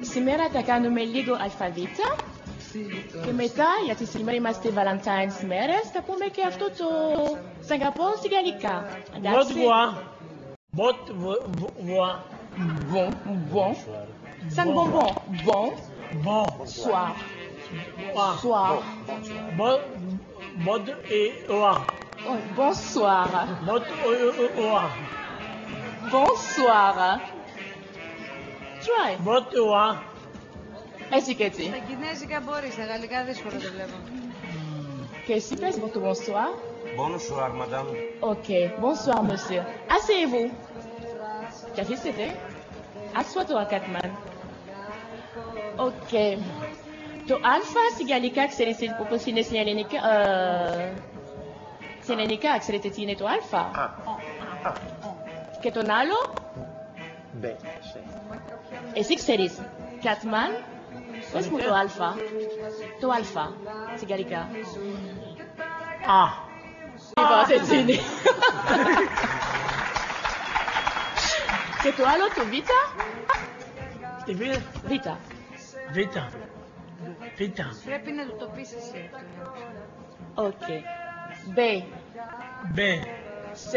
Σήμερα θα κάνουμε λίγο αλφαβήτα και μετά, γιατί σήμερα είμαστε Valentine's μέρες, θα πούμε και αυτό το «Σ' αγαπώ» στη γαλλικά. Bon. Σαν bonbon. Bon. Soir. Bonsoir. Bonsoir. Try. Έτσι και έτσι. Στα κινέζικα μπορεί, στα γαλλικά δύσκολο το βλέπω. Και εσύ πες votre bonsoir. Bonsoir, madame. Ok, bonsoir, monsieur. Asseyez-vous. Καθίστε. Assois-toi, Catman. Ok. Το αλφα στην γαλλικά ξέρεις πώς είναι στην ελληνικά. Στην ελληνικά ξέρετε τι είναι το αλφα. Και τον άλλο. Εσύ ξέρεις. Catman. Πες μου το αλφα. Το αλφα στην γαλλικά. Λοιπόν, έτσι είναι. Και το άλλο το β. Β. Πρέπει να το πεις εσύ. Οκ. Μπ. Σ.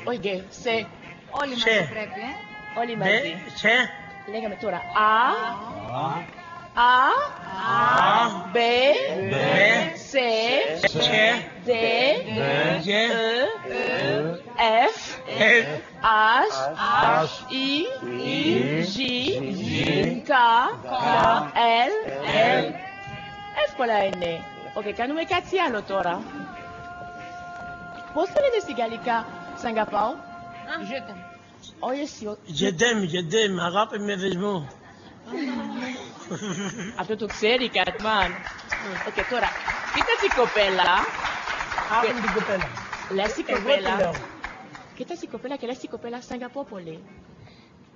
Όχι, Σ. Όλοι μαζί πρέπει, Όλοι μαζί. Λέγαμε τώρα B, C, D, E, F, H, I, J, K, L. Εύκολα είναι. Οκ, κάνουμε κάτι άλλο τώρα. Πώς φαίνεται στην γαλλικά «Σ' αγαπάω»? Όχι εσύ. Γεντέμ, αγάπη με δεσμό. Αυτό το ξέρει, Catman. Οκ, τώρα, κοίτα την κοπέλα. Άκου την κοπέλα. Λες την κοπέλα. Κοίτα την κοπέλα και λες την κοπέλα «Σ' αγαπώ πολύ».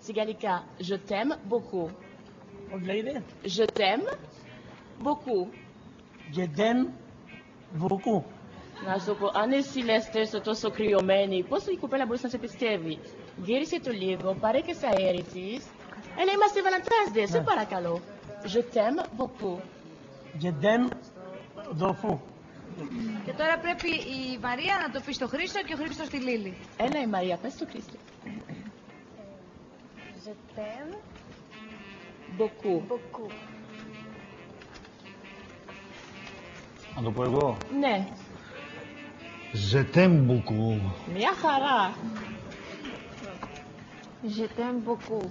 Στην γαλλικά, je t'aime beaucoup. Πώς λέγεται? Je t'aime beaucoup. Γεντέμ, beaucoup. Να σου πω, αν εσύ λες τόσο κρυωμένη, πώς η κοπέλα μπορεί να σε πιστεύει? Γύρισε το λίγο, πάρε και στα αέρη της. Έλα, είμαστε Valentine's Day, σε παρακαλώ. Je t'aime beaucoup. Γεντέμ, beaucoup. Και τώρα πρέπει η Μαρία να το πει στο Χρήστο και ο Χρήστος στη Λίλη. Έλα η Μαρία, πες στο Χρήστο. Je t'aime Beaucoup. beaucoup. Να το πω εγώ. Ναι, Je t'aime beaucoup. μια χαρά. Je t'aime beaucoup.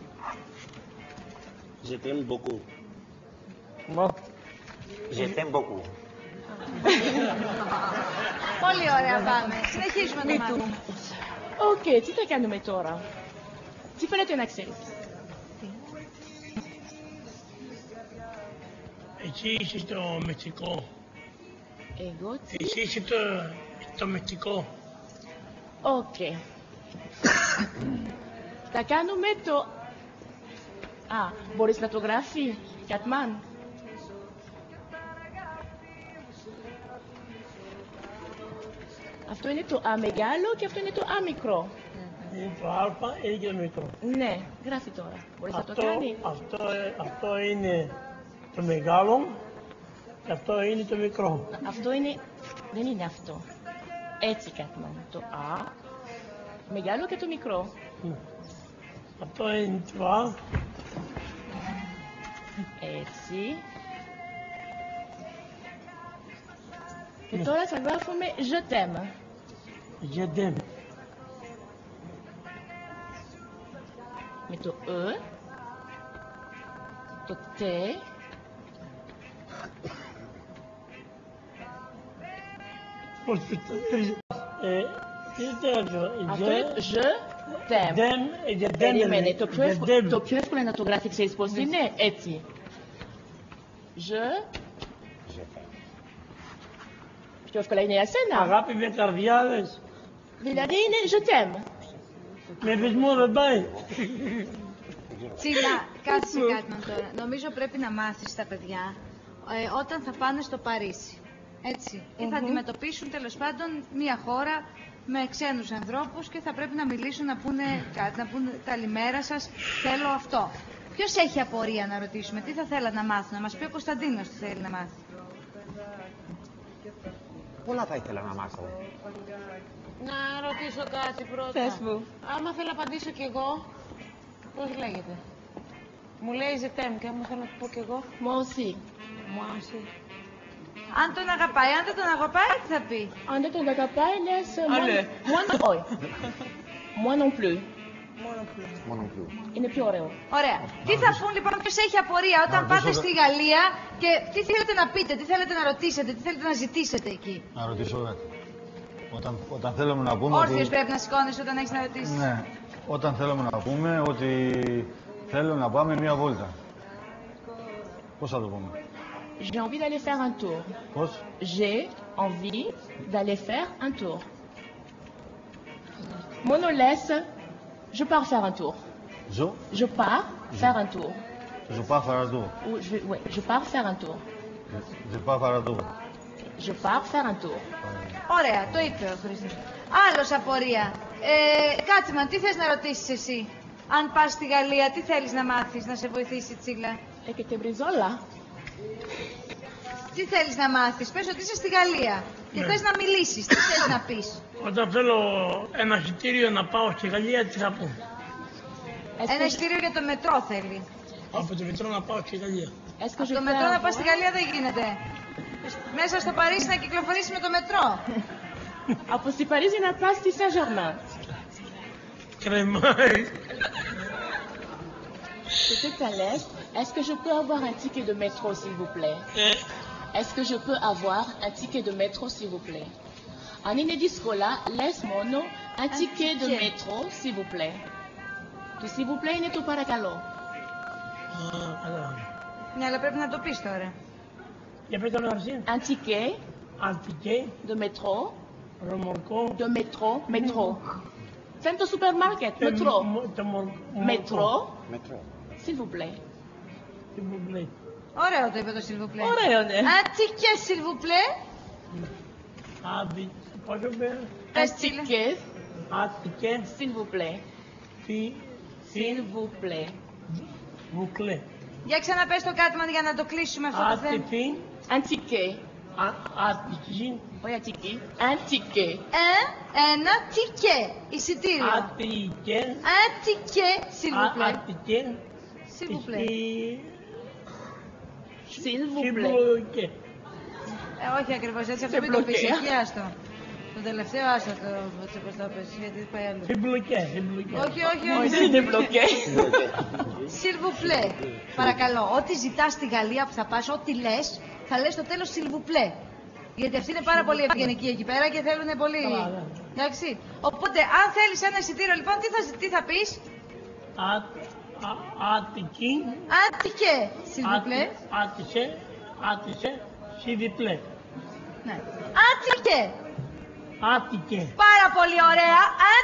Je t'aime beaucoup. Bon. Je t'aime beaucoup. Πολύ ωραία πάμε. Συνεχίζουμε το μάθημα. Οκ, τι θα κάνουμε τώρα? Τι φαίνεται να ξέρεις? Εσύ είσαι στο Μεξικό. Εγώ τι? Εσύ είσαι στο Μεξικό. Οκ. Θα κάνουμε το... μπορείς να το γράφει, Catman? Αυτό είναι το Α μεγάλο και αυτό είναι το Α μικρό. Είναι το α ή και το μικρό. Ναι, γράφει τώρα. Μπορείς να το κάνει? Αυτό είναι το μεγάλο και αυτό είναι το μικρό. Αυτό είναι... Δεν είναι αυτό. Έτσι, Catman. Το Α μεγάλο και το μικρό. Αυτό είναι το α. Έτσι. Και τώρα θα γράφουμε je t'aime. Γεντέμ. Με το E, το T, Πώς πιστεύεις? Τι είναι αυτό είναι je t'aime. Γεντέμ. Περίμενε, το πιο εύκολο είναι να το γράφει, ξέρεις πώς είναι, έτσι. Je. Πιο εύκολα είναι για σένα. Αγάπη με καρδιάδες. Δηλαδή είναι je t'aime. Με δεσμό δεν πάει. Τσίλα, κάτσε κάτι τώρα. Νομίζω πρέπει να μάθεις τα παιδιά όταν θα πάνε στο Παρίσι. Έτσι. Ή θα αντιμετωπίσουν τέλος πάντων μια χώρα με ξένους ανθρώπους και θα πρέπει να μιλήσουν, να πούνε κάτι, να πούνε καλημέρα σας, θέλω αυτό. Ποιος έχει απορία να ρωτήσουμε, τι θα θέλατε να μάθουν, να μας πει ο Κωνσταντίνος τι θέλει να μάθει. Πολλά θα ήθελα να μάθω. Να ρωτήσω κάτι πρώτα. Πες μου. Άμα θέλω να απαντήσω κι εγώ, πώς λέγεται. Μου λέει ζετέμ και άμα θέλω να του πω κι εγώ. Moi aussi. Μου άρεσε. Αν τον αγαπάει, αν δεν τον αγαπάει, τι θα πει. Αν δεν τον αγαπάει, λες... Allez. Όχι. Moi non plus. Μόνο πιο. Είναι πιο ωραίο. Ωραία. Τι θα πούν λοιπόν, ποιος έχει απορία όταν πάτε στη Γαλλία και τι θέλετε να πείτε, τι θέλετε να ρωτήσετε, τι θέλετε να ζητήσετε εκεί. Να ρωτήσω κάτι. Όταν θέλουμε να πούμε Όρθιος ότι... πρέπει να σηκώνεις όταν έχεις να ρωτήσεις. Ναι. Όταν θέλουμε να πούμε ότι θέλω να πάμε μία βόλτα. Πώς θα το πούμε. J'ai envie d'aller faire un tour. Πώς. J'ai envie d'aller faire un tour. Mono laisse, je pars faire un tour. Ζω. Je pars faire un tour. Je pars faire un tour. Ou ouais, je pars faire un tour. Je pars faire un tour. Je pars faire un tour. Ωραία, το είπε ο Χρήστος. Άλλος απορία. Κάτσιμαν, τι θες να ρωτήσεις εσύ. Αν πας στη Γαλλία, τι θέλεις να μάθεις, να σε βοηθήσει η Τσίλα. Et que te brisola. Τι θέλεις να μάθεις, πες ότι είσαι στη Γαλλία και θες να μιλήσεις, τι θες να πεις. Όταν θέλω ένα εισιτήριο να πάω στη Γαλλία, τι θα πω. Ένα εισιτήριο για το μετρό θέλει. Από το μετρό να πάω στη Γαλλία. Est-ce que Από je το peux μετρό να avoir- πας στη Γαλλία δεν γίνεται. Μέσα στο Παρίσι να κυκλοφορήσει με το μετρό. Από στη Παρίσι να πας στη Saint-Germain. Κρεμάει. C'était à l'est. Est-ce que je peux avoir un ticket de métro, s'il vous plaît? Est-ce que je peux avoir un ticket de métro, s'il vous plaît? Αν είναι δύσκολα, λες μόνο un ticket de ticket. métro, s'il vous plaît. Το s'il vous plaît είναι το παρακαλώ. Καλά. Ναι, αλλά πρέπει να το πεις τώρα. Για πέτα με αρχή. Un ticket Αντικέ, de métro, ρομορκό. de métro, métro. C'est το σούπερ μάρκετ, métro. Métro, Μετρό. s'il vous plaît. Τι μου λέει. Ωραίο το είπε το s'il vous plaît. Ωραίο, ναι. Un ticket s'il vous plaît. Άντι, πώς το πέρα. Un Πες, Τσίλα. ticket, Αντικέ, s'il vous plaît. τι, S'il vous plaît. βουκλέ. Για ξαναπες το Κάτμαν για να το κλείσουμε αυτό το θέμα. Άτυπη, Un ticket. άτικη, Όχι un ticket. Un ticket. Ένα ticket. Εισιτήριο. άτικε, Un ticket s'il vous plaît. άτικε, S'il vous plaît. S'il vous plaît. συμπλοκέ. Όχι ακριβώς έτσι, αυτό Σε μην το πεις. μπλοκέ. Εκεί άστο. Το τελευταίο άστο το πώς το πες, γιατί πάει αλλού. Συμπλοκέ, συμπλοκέ. Όχι, όχι, Όχι, όχι. δεν είναι μπλοκέ. S'il vous plaît. Παρακαλώ, ό,τι ζητάς στη Γαλλία που θα πας, ό,τι λες, θα λες στο τέλος s'il vous plaît. Γιατί αυτοί είναι πάρα πολύ ευγενικοί εκεί πέρα και θέλουν πολύ. Καλά, ναι. Εντάξει. Οπότε, αν θέλεις ένα εισιτήριο, λοιπόν, τι θα πεις. Άτικη, Un ticket, s'il vous plaît. άτισε, συδιπλέ. Ναι. Un ticket. Άτικε. Πάρα πολύ ωραία. Un